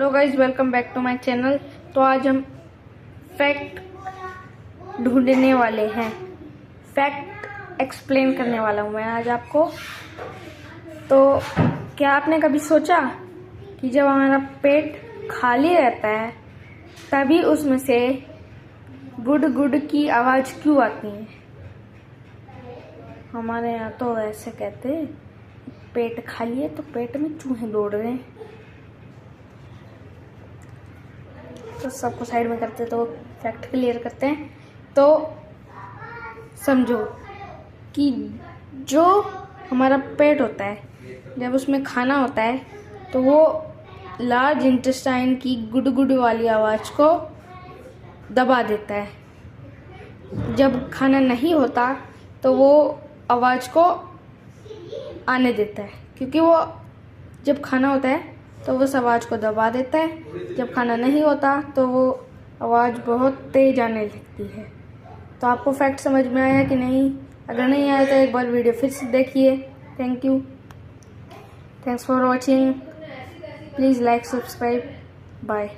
Hello guys, welcome back to my channel. तो आज हम फैक्ट ढूंढने वाले हैं। फैक्ट एक्सप्लेन करने वाला हूँ मैं आज आपको। तो क्या आपने कभी सोचा कि जब हमारा पेट खाली रहता है तभी उसमें से गुड गुड की आवाज़ क्यों आती है? हमारे यहाँ तो ऐसे कहते हैं, पेट खाली है तो पेट में चूहे दौड़ रहे हैं। तो सबको साइड में करते तो फैक्ट क्लियर करते हैं। तो समझो कि जो हमारा पेट होता है, जब उसमें खाना होता है तो वो लार्ज इंटेस्टाइन की गुड गुड वाली आवाज़ को दबा देता है। जब खाना नहीं होता तो वो आवाज़ को आने देता है, क्योंकि वो जब खाना होता है तो वो उस आवाज़ को दबा देता है। जब खाना नहीं होता तो वो आवाज़ बहुत तेज आने लगती है। तो आपको फैक्ट समझ में आया कि नहीं? अगर नहीं आया तो एक बार वीडियो फिर से देखिए। Thank you, thanks for watching. Please like, subscribe, bye.